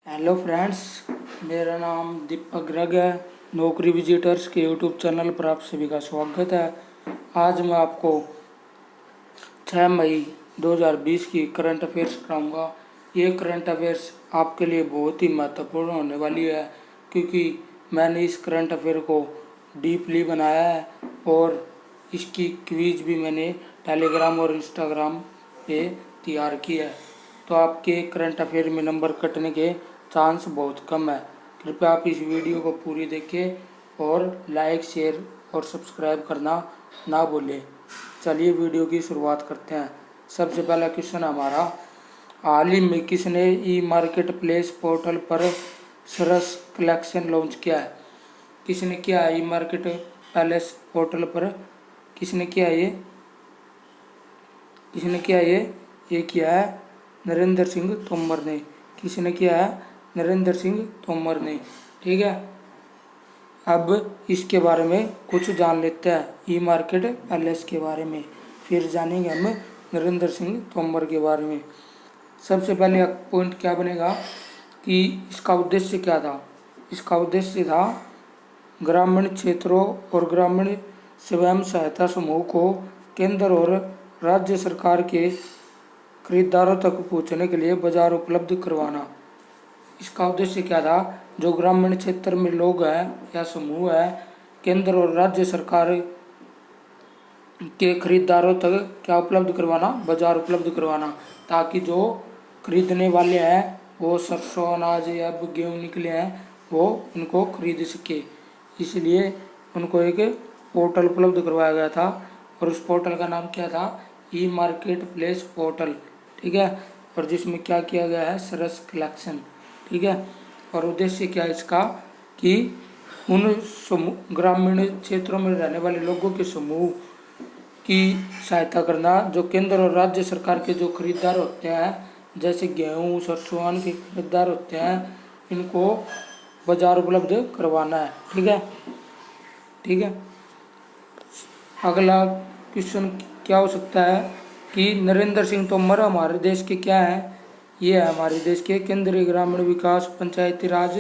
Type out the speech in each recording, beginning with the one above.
Hello friends, मेरा नाम दीपक गर्ग है। नौकरी विजिटर्स के यूट्यूब चैनल पर आप सभी का स्वागत है। आज मैं आपको 6 मई 2020 की करंट अफेयर्स कराऊंगा। ये करंट अफेयर्स आपके लिए बहुत ही महत्वपूर्ण होने वाली है, क्योंकि मैंने इस करंट अफेयर को डीपली बनाया है और इसकी क्विज भी मैंने टेलीग्राम और इंस्टाग्राम पे तैयार की है। तो आपके करंट अफेयर में नंबर कटने के चांस बहुत कम है। कृपया आप इस वीडियो को पूरी देखें और लाइक, शेयर और सब्सक्राइब करना ना भूलें। चलिए वीडियो की शुरुआत करते हैं। सबसे पहला क्वेश्चन हमारा, हाल ही में किसने ई मार्केट प्लेस पोर्टल पर सरस कलेक्शन लॉन्च किया है? किसने किया है? ई मार्केट प्लेस पोर्टल पर किसने किया ये किया है नरेंद्र सिंह तोमर ने। किसने किया है? नरेंद्र सिंह तोमर ने। ठीक है, अब इसके बारे में कुछ जान लेते हैं, ई मार्केट प्लेस के बारे में, फिर जानेंगे हम नरेंद्र सिंह तोमर के बारे में। सबसे पहले पॉइंट क्या बनेगा कि इसका उद्देश्य क्या था? इसका उद्देश्य था ग्रामीण क्षेत्रों और ग्रामीण स्वयं सहायता समूह को केंद्र और राज्य सरकार के खरीदारों तक पहुंचने के लिए बाजार उपलब्ध करवाना। इसका उद्देश्य क्या था? जो ग्रामीण क्षेत्र में लोग हैं या समूह है, केंद्र और राज्य सरकार के खरीदारों तक क्या उपलब्ध करवाना? बाजार उपलब्ध करवाना, ताकि जो खरीदने वाले हैं वो सरसों, अनाज या गेहूँ निकले हैं वो इनको खरीद सके। इसलिए उनको एक पोर्टल उपलब्ध करवाया गया था और उस पोर्टल का नाम क्या था? ई मार्केट प्लेस पोर्टल। ठीक है, और जिसमें क्या किया गया है? सरस कलेक्शन। ठीक है, और उद्देश्य क्या है इसका कि उन ग्रामीण क्षेत्रों में रहने वाले लोगों के समूह की सहायता करना, जो केंद्र और राज्य सरकार के जो खरीदार होते हैं, जैसे गेहूँ, सरसों के खरीदार होते हैं, इनको बाजार उपलब्ध करवाना है। ठीक है, अगला क्वेश्चन क्या हो सकता है कि नरेंद्र सिंह तोमर हमारे देश के क्या है? ये है हमारे देश के केंद्रीय ग्रामीण विकास, पंचायती राज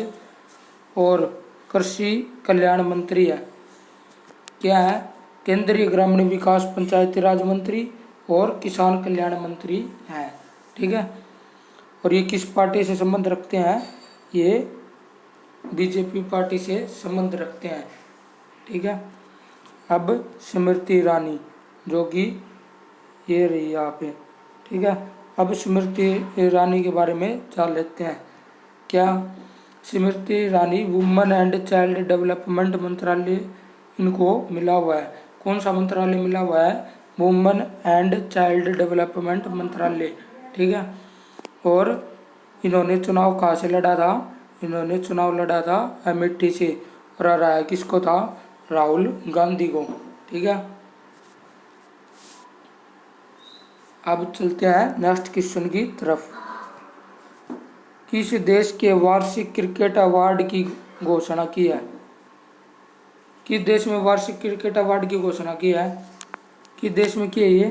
और कृषि कल्याण मंत्री है। क्या है? केंद्रीय ग्रामीण विकास, पंचायती राज मंत्री और किसान कल्याण मंत्री है। ठीक है, और ये किस पार्टी से संबंध रखते हैं? ये बीजेपी पार्टी से संबंध रखते हैं। ठीक है, अब स्मृति ईरानी, जो कि ये रही यहाँ पे। ठीक है, अब स्मृति ईरानी के बारे में जान लेते हैं। क्या? Smriti Irani women and child development मंत्रालय इनको मिला हुआ है। कौन सा मंत्रालय मिला हुआ है? वुमेन एंड चाइल्ड डेवलपमेंट मंत्रालय। ठीक है, और इन्होंने चुनाव कहाँ से लड़ा था? इन्होंने चुनाव लड़ा था अमेठी से, और हराया किसको था? राहुल गांधी को। ठीक है, अब चलते हैं नेक्स्ट क्वेश्चन की तरफ। किस देश के वार्षिक क्रिकेट अवार्ड की घोषणा की है? किस देश में वार्षिक क्रिकेट अवार्ड की घोषणा की है? किस देश में की है ये?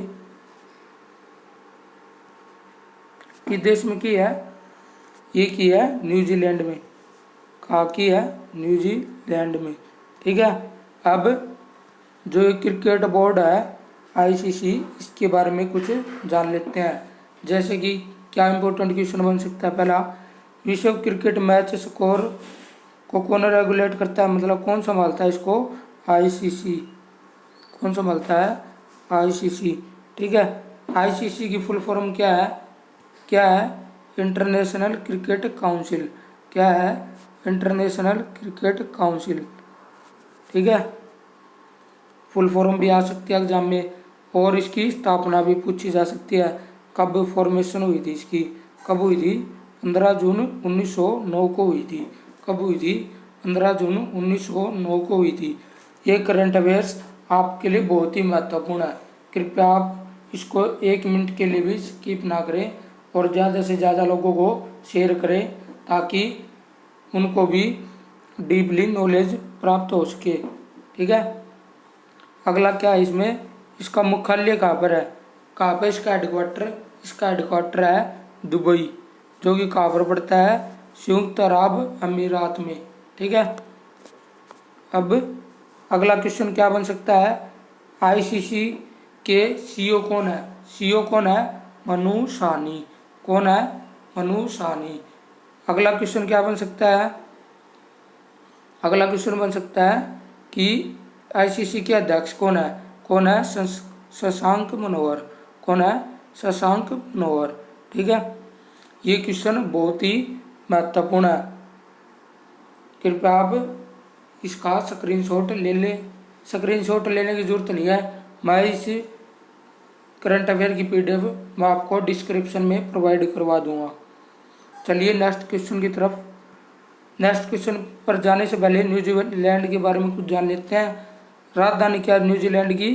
किस देश में की है? ये की है न्यूजीलैंड में। कहाँ की है? न्यूजीलैंड में। ठीक है, अब जो ये क्रिकेट बोर्ड है आईसीसी, इसके बारे में कुछ जान लेते हैं। जैसे कि क्या इंपॉर्टेंट क्वेश्चन बन सकता है? पहला, विश्व क्रिकेट मैच स्कोर को कौन रेगुलेट करता है? मतलब कौन संभालता है इसको? आईसीसी। कौन संभालता है? आईसीसी। ठीक है, आईसीसी की फुल फॉर्म क्या है? International cricket council. क्या है? International cricket council. ठीक है, फुल फॉर्म भी आ सकती है एग्जाम में, और इसकी स्थापना भी पूछी जा सकती है। कब फॉर्मेशन हुई थी इसकी? कब हुई थी? 15 जून 1909 को हुई थी। कब हुई थी? 15 जून 1909 को हुई थी। ये करंट अफेयर्स आपके लिए बहुत ही महत्वपूर्ण है। कृपया आप इसको 1 मिनट के लिए भी स्किप ना करें और ज़्यादा से ज़्यादा लोगों को शेयर करें, ताकि उनको भी डीपली नॉलेज प्राप्त हो सके। ठीक है, अगला क्या है इसमें? इसका मुख्यालय कहाँ पर है? कहाँ पर इसका हेडक्वार्टर? इसका हेडक्वार्टर है दुबई, जो कि कहाँ पर पड़ता है? संयुक्त अरब अमीरात में। ठीक है। अब अगला क्वेश्चन क्या बन सकता है, आईसीसी के सीईओ कौन है? सीईओ कौन है? मनु साहनी। कौन है? मनु साहनी। अगला क्वेश्चन क्या बन सकता है? अगला क्वेश्चन बन सकता है कि आईसीसी के अध्यक्ष कौन है? कौन है? शशांक मनोहर। कौन है? शशांक मनोहर। ठीक है। ये क्वेश्चन बहुत ही महत्वपूर्ण है, कृपया आप इसका स्क्रीनशॉट ले लें। स्क्रीनशॉट लेने की जरूरत नहीं है, मैं इस करंट अफेयर की पीडीएफ मैं आपको डिस्क्रिप्शन में प्रोवाइड करवा दूंगा। चलिए नेक्स्ट क्वेश्चन की तरफ। नेक्स्ट क्वेश्चन पर जाने से पहले न्यूजीलैंड के बारे में कुछ जान लेते हैं। राजधानी क्या है न्यूजीलैंड की?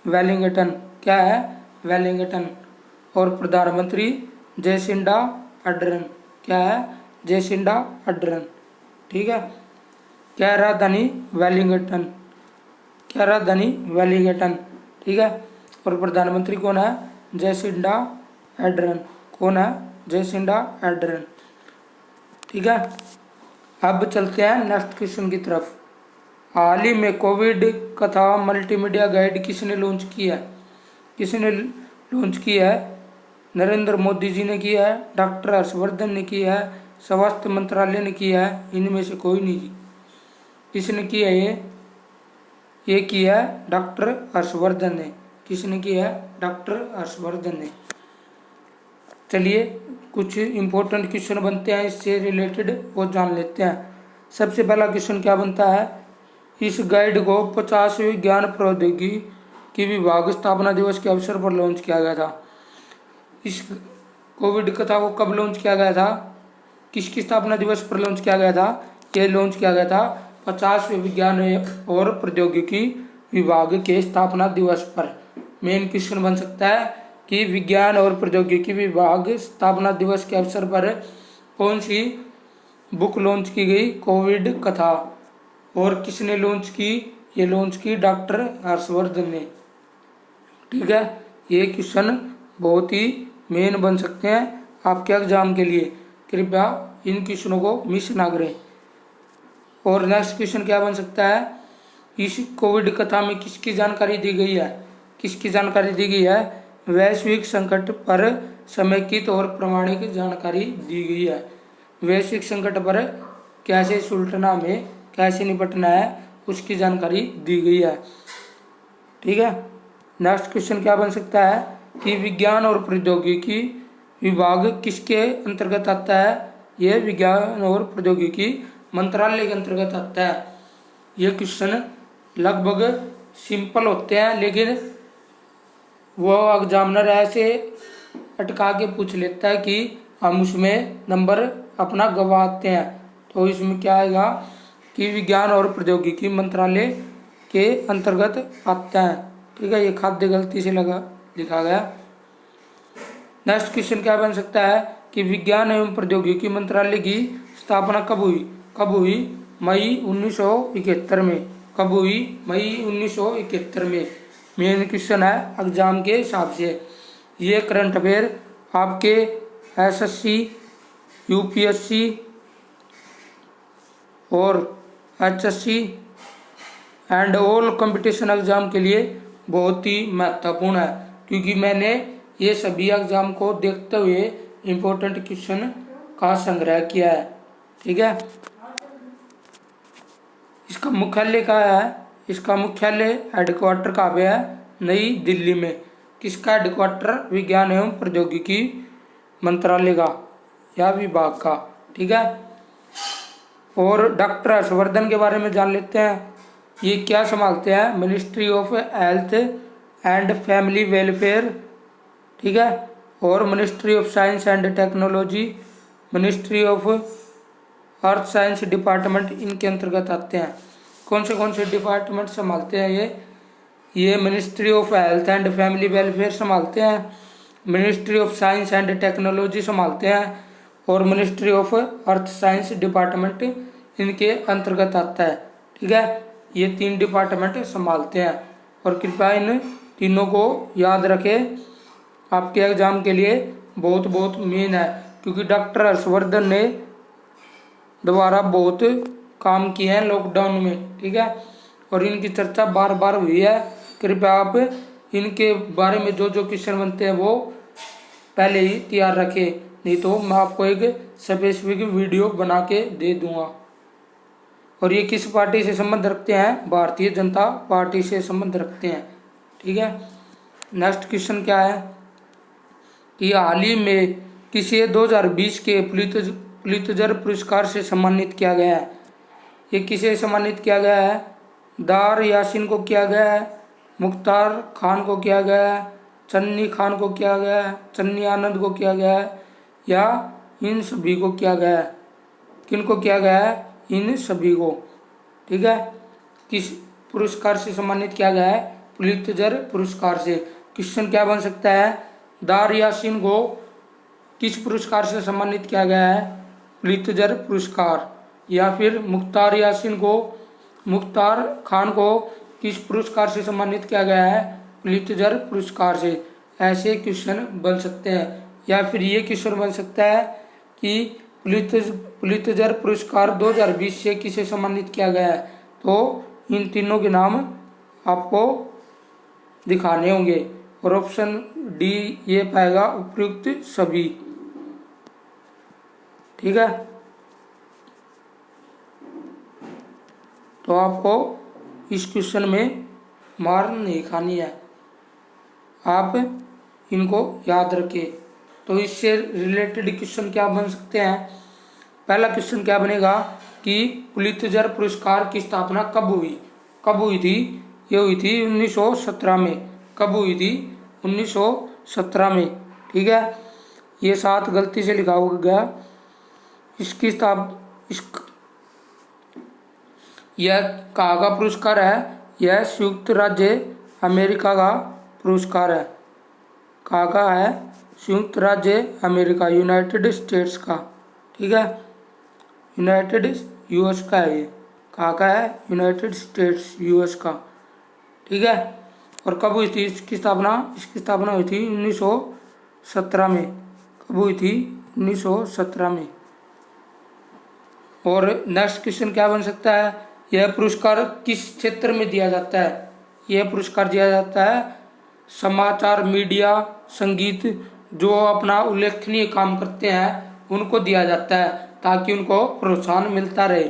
वेलिंगटन। क्या है? वेलिंगटन। और प्रधानमंत्री जेसिंडा अर्डर्न। क्या है? Jacinda Ardern. ठीक है। क्या राजधानी? वेलिंगटन। क्या राजधानी? वेलिंगटन। ठीक है। और प्रधानमंत्री कौन है? Jacinda Ardern. कौन है? Jacinda Ardern. ठीक है। अब चलते हैं नेक्स्ट क्वेश्चन की तरफ। हाल ही में कोविड कथा मल्टीमीडिया गाइड किसने लॉन्च किया है? किसने लॉन्च किया है? नरेंद्र मोदी जी ने किया है, डॉक्टर हर्षवर्धन ने किया है, स्वास्थ्य मंत्रालय ने किया है, इनमें से कोई नहीं जी। किसने किया है ये किया है डॉक्टर हर्षवर्धन ने। किसने किया है? डॉक्टर हर्षवर्धन ने। चलिए कुछ इंपॉर्टेंट क्वेश्चन बनते हैं इससे रिलेटेड वो जान लेते हैं। सबसे पहला क्वेश्चन क्या बनता है, इस गाइड को 50वें ज्ञान प्रौद्योगिकी विभाग स्थापना दिवस के अवसर पर लॉन्च किया गया था। इस कोविड कथा को कब लॉन्च किया गया था? किसकी स्थापना दिवस पर लॉन्च किया गया था? ये लॉन्च किया गया था 50वें विज्ञान और प्रौद्योगिकी विभाग के स्थापना दिवस पर। मेन क्वेश्चन बन सकता है कि विज्ञान और प्रौद्योगिकी विभाग स्थापना दिवस के अवसर पर कौन सी बुक लॉन्च की गई? कोविड कथा। और किसने लॉन्च की? ये लॉन्च की डॉक्टर हर्षवर्धन ने। ठीक है। ये क्वेश्चन बहुत ही मेन बन सकते हैं आपके एग्जाम के लिए, कृपया इन क्वेश्चनों को मिस ना करें। और नेक्स्ट क्वेश्चन क्या बन सकता है, इस कोविड कथा में किसकी जानकारी दी गई है? किसकी जानकारी दी गई है? वैश्विक संकट पर समेकित और प्रामाणिक जानकारी दी गई है। वैश्विक संकट पर कैसे सुलझना में कैसे निपटना है उसकी जानकारी दी गई है। ठीक है। नेक्स्ट क्वेश्चन क्या बन सकता है कि विज्ञान और प्रौद्योगिकी विभाग किसके अंतर्गत आता है? यह विज्ञान और प्रौद्योगिकी मंत्रालय के अंतर्गत आता है। ये क्वेश्चन लगभग सिंपल होते हैं, लेकिन वो एग्जामिनर ऐसे अटका के पूछ लेता है कि हम उसमें नंबर अपना गंवाते हैं। तो इसमें क्या आएगा कि विज्ञान और प्रौद्योगिकी मंत्रालय के अंतर्गत आता है। ठीक है। ये खाद्य गलती से लिखा गया। नेक्स्ट क्वेश्चन क्या बन सकता है कि विज्ञान एवं प्रौद्योगिकी मंत्रालय की स्थापना कब हुई? कब हुई? मई 1971 में। कब हुई? मई 1971 में। मेन क्वेश्चन है एग्जाम के हिसाब से। ये करंट अफेयर आपके एसएससी, यूपीएससी और HSC and all competition exam के लिए बहुत ही महत्वपूर्ण है, क्योंकि मैंने ये सभी एग्जाम को देखते हुए इम्पोर्टेंट क्वेश्चन का संग्रह किया है। ठीक है। इसका मुख्यालय कहाँ है? इसका मुख्यालय हेडक्वार्टर कहाँ पे है? नई दिल्ली में। किसका हेडक्वार्टर? विज्ञान एवं प्रौद्योगिकी मंत्रालय का या विभाग का। ठीक है। और डॉक्टर हर्षवर्धन के बारे में जान लेते हैं। ये क्या संभालते हैं? Ministry of health and family welfare. ठीक है। और ministry of science and technology, ministry of earth science department इनके अंतर्गत आते हैं। कौन से डिपार्टमेंट संभालते हैं ये ministry of health and family welfare संभालते हैं, ministry of science and technology संभालते हैं और ministry of earth science department इनके अंतर्गत आता है। ठीक है। ये 3 डिपार्टमेंट संभालते हैं और कृपया इन तीनों को याद रखें, आपके एग्जाम के लिए बहुत मेन है, क्योंकि डॉक्टर हर्षवर्धन ने द्वारा बहुत काम किए हैं लॉकडाउन में, ठीक है। और इनकी चर्चा बार बार हुई है। कृपया आप इनके बारे में जो जो क्वेश्चन बनते हैं वो पहले ही तैयार रखें, नहीं तो मैं आपको एक स्पेसिफिक वीडियो बना के दे दूंगा। और ये किस पार्टी से संबंध रखते हैं? भारतीय जनता पार्टी से संबंध रखते हैं, ठीक है। नेक्स्ट क्वेश्चन क्या है कि हाल ही में किसे 2020 के पुलित्जर पुरस्कार से सम्मानित किया गया है? ये किसे सम्मानित किया गया है? दार यासीन को किया गया है, मुख्तार खान को किया गया है, चन्नी खान को किया गया है, चन्नी आनंद को किया गया है, या इन सभी को किया गया है? किन को किया गया है? इन सभी को, ठीक है। किस पुरस्कार से सम्मानित किया गया है? पुलित्जर पुरस्कार से। क्वेश्चन क्या बन सकता है? दार यासीन को किस पुरस्कार से सम्मानित किया गया है? पुलित्जर पुरस्कार। या फिर मुख्तार खान को किस पुरस्कार से सम्मानित किया गया है? पुलित्जर पुरस्कार से। ऐसे क्वेश्चन बन सकते हैं। या फिर ये क्वेश्चन बन सकता है कि पुलित्जर पुरस्कार 2020 से किसे सम्मानित किया गया है? तो इन तीनों के नाम आपको दिखाने होंगे और ऑप्शन डी ये पाएगा उपयुक्त सभी, ठीक है। तो आपको इस क्वेश्चन में मार नहीं खानी है, आप इनको याद रखें। तो इससे रिलेटेड क्वेश्चन क्या बन सकते हैं? पहला क्वेश्चन क्या बनेगा कि पुलित्जर पुरस्कार की स्थापना कब हुई थी? ये हुई थी 1917 में। कब हुई थी? 1917 में, ठीक है। ये 7 गलती से लिखा गया। यह कहाँ का पुरस्कार है? यह संयुक्त राज्य अमेरिका का पुरस्कार है। कहाँ का है? संयुक्त राज्य अमेरिका, यूनाइटेड स्टेट्स का, ठीक है। यूनाइटेड यूएस का है ये। कहाँ का है? यूनाइटेड स्टेट्स यूएस का, ठीक है। और कब हुई थी इसकी स्थापना? इसकी स्थापना हुई थी 1917 में। कब हुई थी? 1917 में। और नेक्स्ट क्वेश्चन क्या बन सकता है? यह पुरस्कार किस क्षेत्र में दिया जाता है? यह पुरस्कार दिया जाता है समाचार, मीडिया, संगीत, जो अपना उल्लेखनीय काम करते हैं उनको दिया जाता है, ताकि उनको प्रोत्साहन मिलता रहे,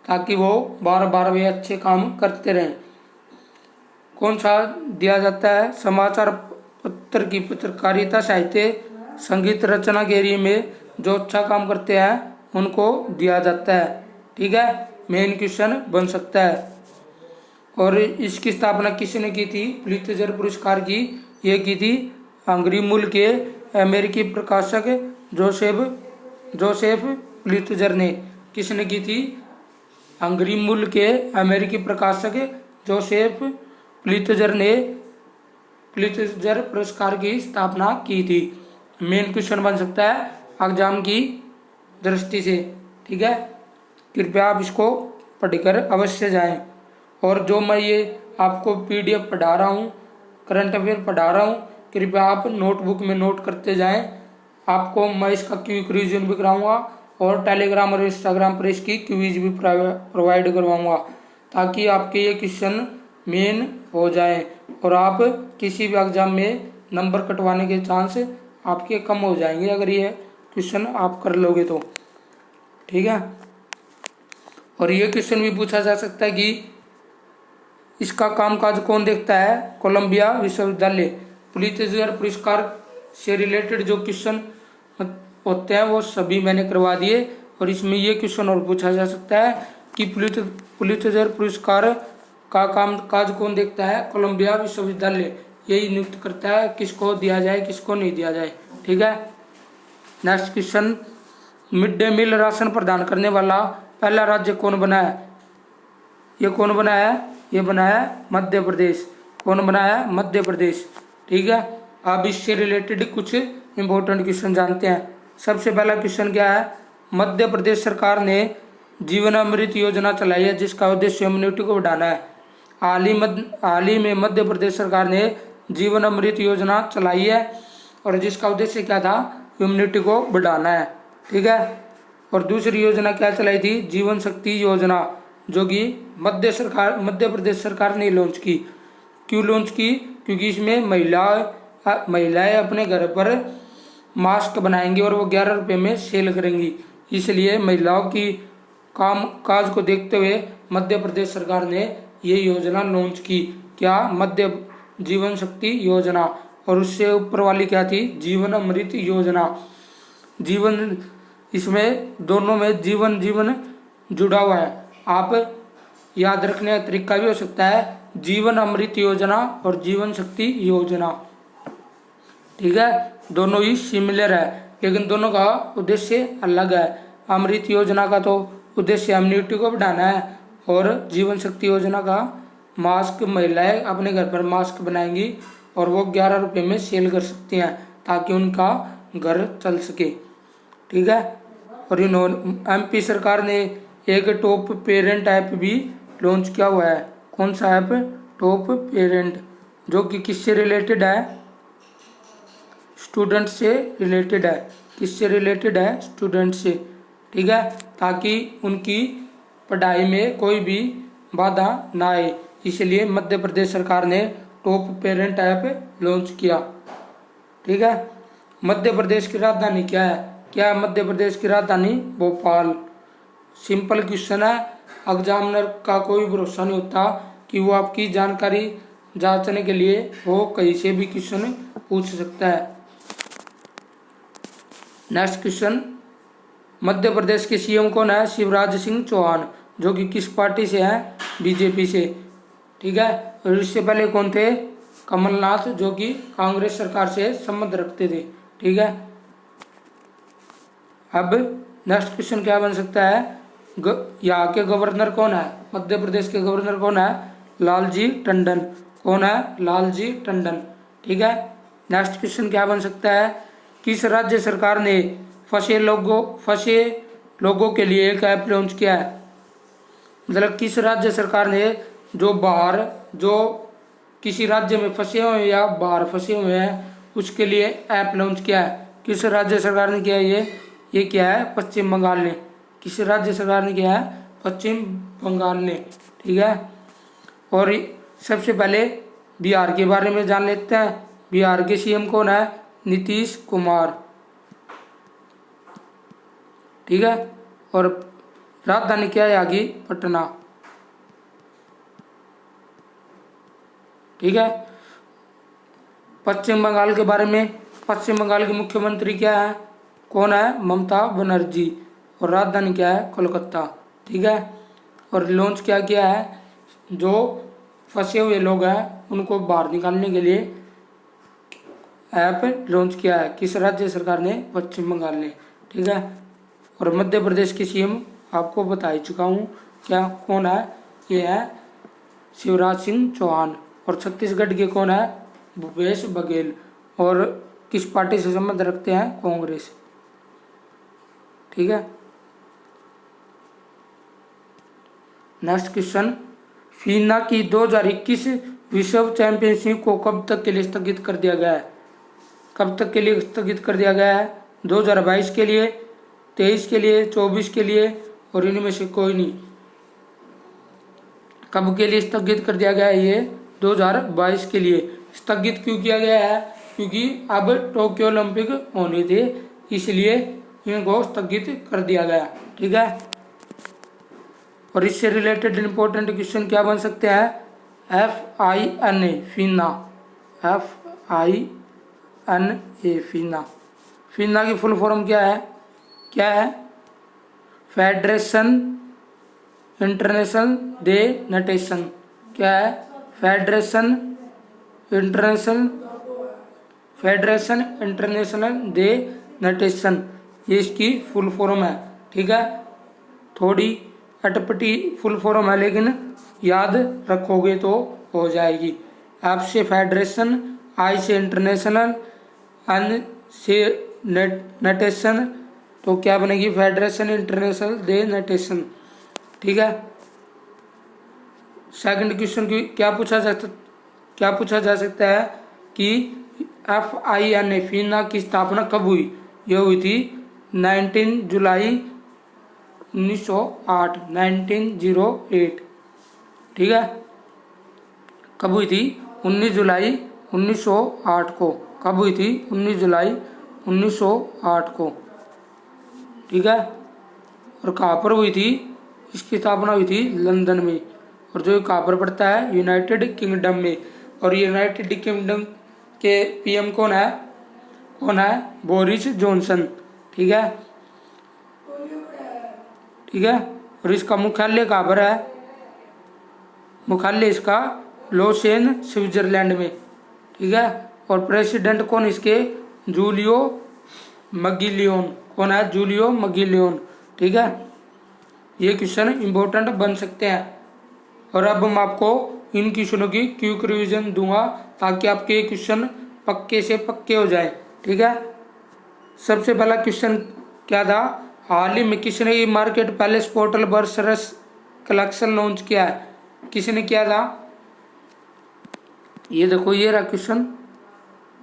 ताकि वो बार बार वे अच्छे काम करते रहें। कौन सा दिया जाता है? समाचार पत्र की पत्रकारिता, साहित्य, संगीत रचना के एरिया में जो अच्छा काम करते हैं उनको दिया जाता है, ठीक है। मेन क्वेश्चन बन सकता है। और इसकी स्थापना किसने की थी? पुलित्जर पुरस्कार की ये की थी हंगरी मूल के अमेरिकी प्रकाशक जोसेफ पुलित्जर ने। किसने की थी? हंगरी मूल के अमेरिकी प्रकाशक जोसेफ पुलित्जर ने पुलित्जर पुरस्कार की स्थापना की थी। मेन क्वेश्चन बन सकता है एग्जाम की दृष्टि से, ठीक है। कृपया आप इसको पढ़कर अवश्य जाएं। और जो मैं ये आपको पीडीएफ पढ़ा रहा हूँ, करंट अफेयर पढ़ा रहा हूँ, कृपया आप नोटबुक में नोट करते जाएं। आपको मैं इसका क्विक रिवीजन भी कराऊंगा और टेलीग्राम और इंस्टाग्राम पर इसकी क्विज भी प्रोवाइड करवाऊंगा, ताकि आपके ये क्वेश्चन मेन हो जाए और आप किसी भी एग्जाम में नंबर कटवाने के चांस आपके कम हो जाएंगे अगर ये क्वेश्चन आप कर लोगे तो, ठीक है। और ये क्वेश्चन भी पूछा जा सकता है कि इसका कामकाज कौन देखता है? कोलंबिया विश्वविद्यालय। पुलित्जर पुरस्कार से रिलेटेड जो क्वेश्चन होते हैं वो सभी मैंने करवा दिए। और इसमें ये क्वेश्चन और पूछा जा सकता है कि पुलित्जर पुरस्कार का कामकाज कौन देखता है? कोलंबिया विश्वविद्यालय यही नियुक्त करता है किसको दिया जाए, किसको नहीं दिया जाए, ठीक है। Next question, mid day meal ration प्रदान करने वाला पहला राज्य कौन बना है? ये कौन बना है? ये बना है मध्य प्रदेश। कौन बना है? मध्य प्रदेश, ठीक है। अब इससे रिलेटेड कुछ इंपॉर्टेंट क्वेश्चन जानते हैं। सबसे पहला क्वेश्चन क्या है? मध्य प्रदेश सरकार ने जीवन अमृत योजना चलाई है जिसका उद्देश्य इम्यूनिटी को बढ़ाना है। हाल ही में मध्य प्रदेश सरकार ने जीवन अमृत योजना चलाई है और जिसका उद्देश्य क्या था? इम्यूनिटी को बढ़ाना है, ठीक है। और दूसरी योजना क्या चलाई थी, जीवन शक्ति योजना, जो कि मध्य प्रदेश सरकार ने लॉन्च की। क्यों लॉन्च की, क्योंकि इसमें महिलाएं अपने घर पर मास्क बनाएंगी और वो 11 रुपये में सेल करेंगी। इसलिए महिलाओं की काम काज को देखते हुए मध्य प्रदेश सरकार ने ये योजना लॉन्च की। क्या, मध्य जीवन शक्ति योजना। और उससे ऊपर वाली क्या थी, जीवन अमृत योजना। जीवन, इसमें दोनों में जीवन जीवन जुड़ा हुआ है। आप याद रखने का तरीका भी हो सकता है, जीवन अमृत योजना और जीवन शक्ति योजना। ठीक है, दोनों ही सिमिलर है, लेकिन दोनों का उद्देश्य अलग है। अमृत योजना का तो उद्देश्य इम्यूनिटी को बढ़ाना है, और जीवन शक्ति योजना का मास्क, महिलाएं अपने घर पर मास्क बनाएंगी और वो 11 रुपये में सेल कर सकती हैं, ताकि उनका घर चल सके। ठीक है, और इन्होंने एमपी सरकार ने एक टॉप पेरेंट ऐप भी लॉन्च किया हुआ है। कौन सा ऐप, टॉप पेरेंट, जो कि किससे रिलेटेड है, स्टूडेंट से रिलेटेड है। किससे रिलेटेड है, स्टूडेंट से। ठीक है, ताकि उनकी पढ़ाई में कोई भी बाधा ना आए, इसलिए मध्य प्रदेश सरकार ने टॉप पेरेंट ऐप लॉन्च किया। ठीक है, मध्य प्रदेश की राजधानी क्या है, क्या है मध्य प्रदेश की राजधानी, भोपाल। सिंपल क्वेश्चन है, एग्जामिनर का कोई भरोसा नहीं होता कि वो आपकी जानकारी जांचने के लिए वो कहीं से भी क्वेश्चन पूछ सकता है। नेक्स्ट क्वेश्चन, मध्य प्रदेश के सीएम कौन है, शिवराज सिंह चौहान, जो कि किस पार्टी से है, बीजेपी से। ठीक है, और इससे पहले कौन थे, कमलनाथ, जो कि कांग्रेस सरकार से संबंध रखते थे। ठीक है, अब नेक्स्ट क्वेश्चन क्या बन सकता है, यहाँ के गवर्नर कौन है, मध्य प्रदेश के गवर्नर कौन है, लालजी टंडन। कौन है, लालजी टंडन। ठीक है, नेक्स्ट क्वेश्चन क्या बन सकता है, किस राज्य सरकार ने फंसे लोगों के लिए एक ऐप लॉन्च किया है। मतलब किस राज्य सरकार ने जो किसी राज्य में फंसे हुए हैं या बाहर फंसे हुए हैं, उसके लिए ऐप लॉन्च किया है। किस राज्य सरकार ने किया है ये किया है, पश्चिम बंगाल ने। किस राज्य सरकार ने किया है, पश्चिम बंगाल ने। ठीक है, और सबसे पहले बिहार के बारे में जान लेते हैं। बिहार के सीएम कौन है, नीतीश कुमार। ठीक है, और राजधानी क्या है आगे, पटना। ठीक है, पश्चिम बंगाल के बारे में, पश्चिम बंगाल के मुख्यमंत्री क्या है, कौन है, ममता बनर्जी, और राजधानी क्या है, कोलकाता। ठीक है, और लॉन्च क्या किया है, जो फंसे हुए लोग हैं उनको बाहर निकालने के लिए ऐप लॉन्च किया है। किस राज्य सरकार ने, पश्चिम बंगाल ने। ठीक है, और मध्य प्रदेश के सीएम आपको बता ही चुका हूँ, क्या कौन है, ये है शिवराज सिंह चौहान। और छत्तीसगढ़ के कौन है, भूपेश बघेल, और किस पार्टी से संबंध रखते हैं, कांग्रेस। ठीक है, नेक्स्ट क्वेश्चन, फीना की 2021 विश्व चैंपियनशिप को कब तक के लिए स्थगित कर दिया गया है। कब तक के लिए स्थगित कर दिया गया है, 2022 के लिए, 23 के लिए, 24 के लिए, और इनमें से कोई नहीं। कब के लिए स्थगित कर दिया गया है, ये 2022 के लिए। स्थगित क्यों किया गया है, क्योंकि अब टोक्यो ओलंपिक होने थे, इसलिए इनको स्थगित कर दिया गया। ठीक है, और इससे रिलेटेड इंपॉर्टेंट क्वेश्चन क्या बन सकते हैं, FINA, फीना, FINA, फीना। फीना की फुल फॉर्म क्या है, फेडरेशन इंटरनेशनल दे नटेशन। क्या है, फेडरेशन इंटरनेशनल दे नटेशन, ये इसकी फुल फॉर्म है। ठीक है, थोड़ी अटपटी फुल फॉर्म है, लेकिन याद रखोगे तो हो जाएगी। F से फेडरेशन, I से इंटरनेशनल, N से नटेशन, तो क्या बनेगी, फेडरेशन इंटरनेशनल दे नटेशन। ठीक है, सेकंड क्वेश्चन की क्या पूछा जा सकता है कि FINA, फीना की स्थापना कब हुई। यह हुई थी 19 जुलाई 1908 1908। ठीक है, कब हुई थी? 19 जुलाई 1908 को। कब हुई थी? 19 जुलाई 1908 को। ठीक है, और कहाँ पर हुई थी? इसकी स्थापना हुई थी लंदन में। और जो कहाँ पर पड़ता है? यूनाइटेड किंगडम में। और यूनाइटेड किंगडम के पीएम कौन है? कौन है? Boris Johnson. ठीक है, ठीक है, और इसका मुख्यालय कहाँ पर है? मुख्यालय इसका लोसेन स्विट्जरलैंड में। ठीक है, और प्रेसिडेंट कौन इसके? जूलियो मगिलियोन। कौन है? जूलियो मगिलियोन। ठीक है, ये क्वेश्चन इंपॉर्टेंट बन सकते हैं। और अब मैं आपको इन क्वेश्चनों की क्विक रिवीजन दूंगा ताकि आपके क्वेश्चन पक्के से पक्के हो जाए। ठीक है, सबसे पहला क्वेश्चन क्या था? हाल ही में किसने ये मार्केट पैलेस पोर्टल बर्सरस कलेक्शन लॉन्च किया है? किसने किया था? ये देखो, ये रहा क्वेश्चन।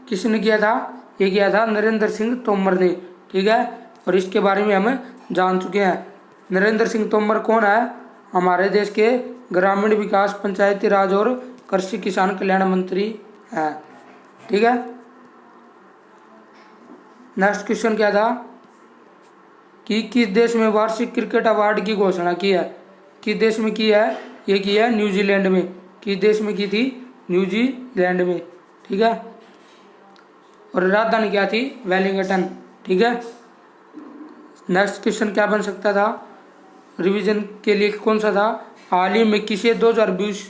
किसने किया था? ये किया था नरेंद्र सिंह तोमर ने। ठीक है, और इसके बारे में हम जान चुके हैं। नरेंद्र सिंह तोमर कौन है? हमारे देश के ग्रामीण विकास, पंचायती राज और कृषि किसान कल्याण मंत्री हैं। ठीक है, नेक्स्ट क्वेश्चन क्या था कि किस देश में वार्षिक क्रिकेट अवार्ड की घोषणा की है? किस देश में की है? ये की है न्यूजीलैंड में। किस देश में की थी? न्यूजीलैंड में। ठीक है, और राजधानी क्या थी? वेलिंगटन। ठीक है, नेक्स्ट क्वेश्चन क्या बन सकता था रिवीजन के लिए? कौन सा था? हाल ही में किसे 2020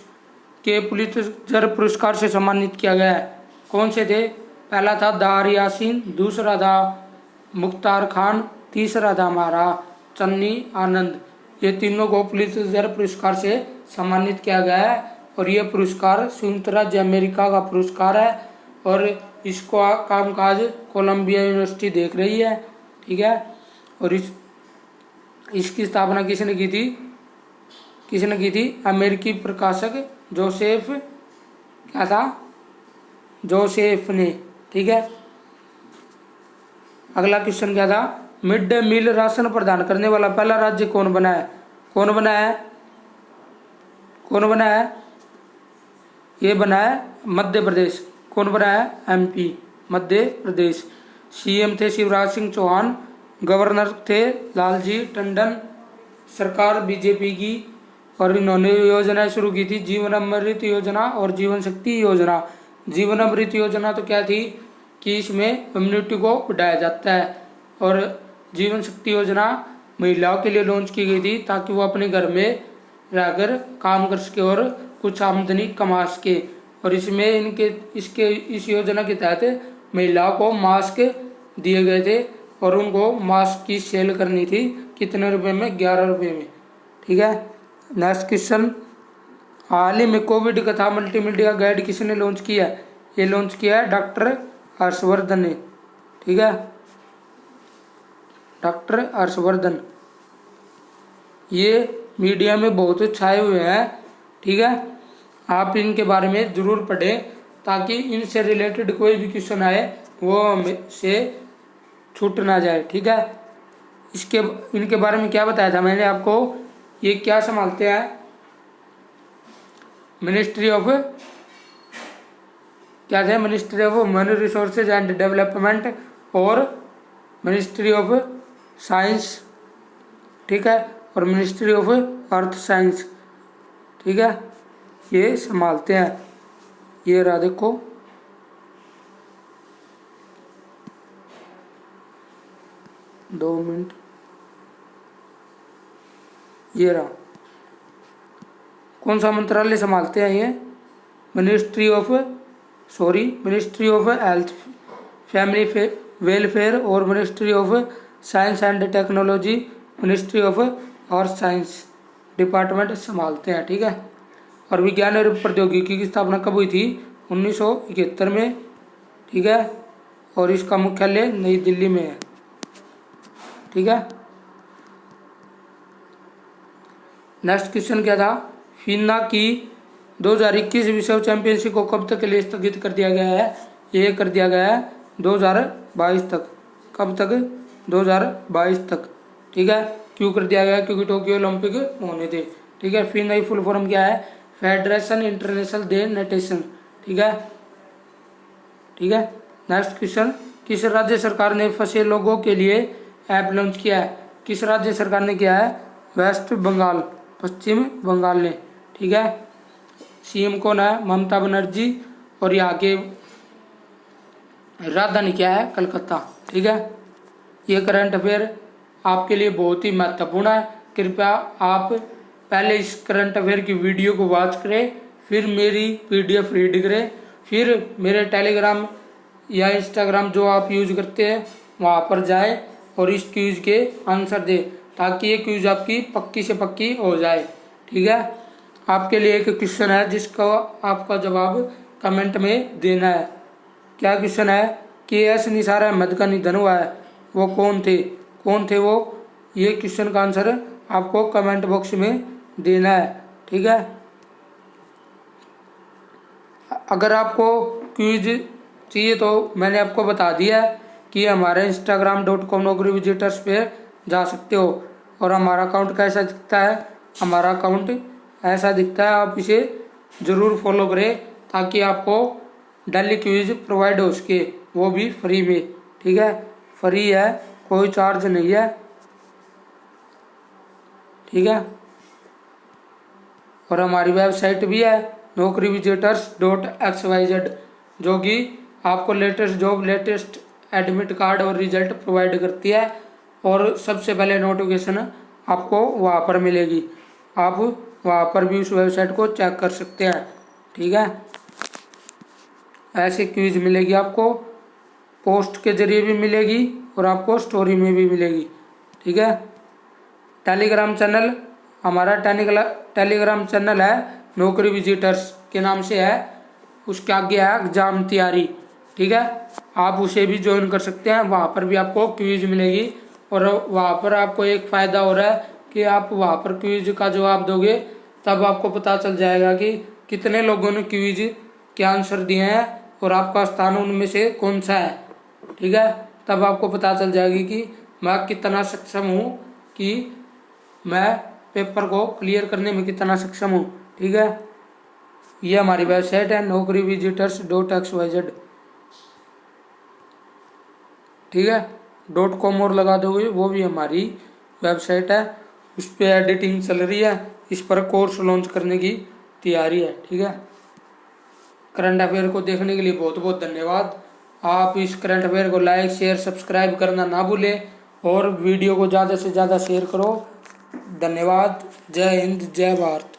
के पुलित्जर पुरस्कार से सम्मानित किया गया है? कौन से थे? पहला था दार यासीन, दूसरा था मुख्तार खान, तीसरा था हमारा चन्नी आनंद। ये तीनों को पुलित्जर पुरस्कार से सम्मानित किया गया है। और ये पुरस्कार संयुक्त राज्य अमेरिका का पुरस्कार है और इसको कामकाज कोलंबिया यूनिवर्सिटी देख रही है। ठीक है, और इसकी स्थापना किसने की थी? किसने की थी? अमेरिकी प्रकाशक जोसेफ, क्या था? जोसेफ ने। ठीक है, अगला क्वेश्चन क्या था? मिड डे मील राशन प्रदान करने वाला पहला राज्य कौन बना है? कौन बना है? कौन बना है? ये बना है मध्य प्रदेश। कौन बना है? एमपी, मध्य प्रदेश। सीएम थे शिवराज सिंह चौहान, गवर्नर थे लालजी टंडन, सरकार बीजेपी की। और इन्होंने योजनाएं शुरू की थी, जीवन अमृत योजना और जीवन शक्ति योजना। जीवन अमृत योजना तो क्या थी कि इसमें इम्यूनिटी को बढ़ाया जाता है। और जीवन शक्ति योजना महिलाओं के लिए लॉन्च की गई थी ताकि वो अपने घर में रहकर काम कर सके और कुछ आमदनी कमा सके। और इसमें इस योजना के तहत महिलाओं को मास्क दिए गए थे और उनको मास्क की सेल करनी थी। कितने रुपए में? 11 रुपये में। ठीक है, नेक्स्ट क्वेश्चन, हाल ही में कोविड कथा मल्टीमीडिया गाइड किसने लॉन्च किया है? ये लॉन्च किया है डॉक्टर हर्षवर्धन ने। ठीक है, डॉक्टर हर्षवर्धन। ये मीडिया में बहुत छाए हुए हैं। ठीक है, आप इनके बारे में जरूर पढ़ें ताकि इनसे रिलेटेड कोई भी क्वेश्चन आए वो से छूट ना जाए। ठीक है, इनके बारे में क्या बताया था मैंने आपको? ये क्या संभालते हैं? मिनिस्ट्री ऑफ, क्या थे? Ministry of human resources and development और मिनिस्ट्री ऑफ साइंस। ठीक है, और मिनिस्ट्री ऑफ अर्थ साइंस। ठीक है, ये संभालते हैं। ये रहा, देखो, दो मिनट, ये रहा। कौन सा मंत्रालय संभालते हैं ये? Ministry of health, family welfare और ministry of science and technology, ministry of earth science department संभालते हैं। ठीक है, और विज्ञान और प्रौद्योगिकी की स्थापना कब हुई थी? 1971 में। ठीक है, और इसका मुख्यालय नई दिल्ली में है। ठीक है, नेक्स्ट क्वेश्चन क्या था? फीना की 2021 विश्व चैंपियनशिप को कब तक के लिए स्थगित कर दिया गया है? ये कर दिया गया है 2022 तक। कब तक? 2022 तक। ठीक है, क्यों कर दिया गया? क्योंकि टोक्यो ओलंपिक होने थे। ठीक है, फिर नई फुल फॉर्म क्या है? फेडरेशन इंटरनेशनल दे नेटेशन। ठीक है, ठीक है। नेक्स्ट क्वेश्चन, किस राज्य सरकार ने फंसे लोगों के लिए ऐप लॉन्च किया है? किस राज्य सरकार ने किया है? वेस्ट बंगाल, पश्चिम बंगाल ने। ठीक है, सीएम कौन है? ममता बनर्जी। और यहाँ के राजधानी क्या है? कलकत्ता। ठीक है, ये करंट अफेयर आपके लिए बहुत ही महत्वपूर्ण है। कृपया आप पहले इस करंट अफेयर की वीडियो को वॉच करें, फिर मेरी पीडीएफ रीड करें, फिर मेरे टेलीग्राम या इंस्टाग्राम जो आप यूज करते हैं वहाँ पर जाए और इस क्यूज के आंसर दे, ताकि ये क्यूज आपकी पक्की से पक्की हो जाए। ठीक है, आपके लिए एक क्वेश्चन है जिसका आपका जवाब कमेंट में देना है। क्या क्वेश्चन है? KS निसार अहमद का निधन हुआ है, वो कौन थे? कौन थे वो? ये क्वेश्चन का आंसर आपको कमेंट बॉक्स में देना है। ठीक है, अगर आपको क्विज चाहिए तो मैंने आपको बता दिया कि हमारे instagram.com नौकरी विजिटर्स पे जा सकते हो। और हमारा अकाउंट कैसा दिखता है? हमारा अकाउंट ऐसा दिखता है, आप इसे ज़रूर फॉलो करें ताकि आपको डेली क्विज प्रोवाइड हो सके, वो भी फ्री में। ठीक है, फ्री है, कोई चार्ज नहीं है। ठीक है, और हमारी वेबसाइट भी है naukrivisitors.xyz, जो कि आपको latest job, latest admit card और रिजल्ट प्रोवाइड करती है। और सबसे पहले नोटिफिकेशन आपको वहाँ पर मिलेगी, आप वहाँ पर भी उस वेबसाइट को चेक कर सकते हैं। ठीक है, ऐसे क्विज मिलेगी आपको, पोस्ट के जरिए भी मिलेगी और आपको स्टोरी में भी मिलेगी। ठीक है, टेलीग्राम चैनल, हमारा टेलीग्राम चैनल है नौकरी विजिटर्स के नाम से है, उसके आगे है एग्जाम तैयारी। ठीक है, आप उसे भी ज्वाइन कर सकते हैं, वहाँ पर भी आपको क्विज मिलेगी। और वहाँ पर आपको एक फ़ायदा हो रहा है कि आप वहाँ पर क्विज का जवाब दोगे तब आपको पता चल जाएगा कि कितने लोगों ने क्विज के आंसर दिए हैं और आपका स्थान उनमें से कौन सा है। ठीक है, तब आपको पता चल जाएगी कि मैं कितना सक्षम हूँ, कि मैं पेपर को क्लियर करने में कितना सक्षम हूँ। ठीक है, ये हमारी वेबसाइट है naukrivisitors.xyz। ठीक है, .com और लगा दोगे, वो भी हमारी वेबसाइट है, उस पर एडिटिंग चल रही है, इस पर कोर्स लॉन्च करने की तैयारी है। ठीक है, करंट अफेयर को देखने के लिए बहुत बहुत धन्यवाद। आप इस करंट अफेयर को लाइक, शेयर, सब्सक्राइब करना ना भूलें और वीडियो को ज़्यादा से ज़्यादा शेयर करो। धन्यवाद। जय हिंद, जय भारत।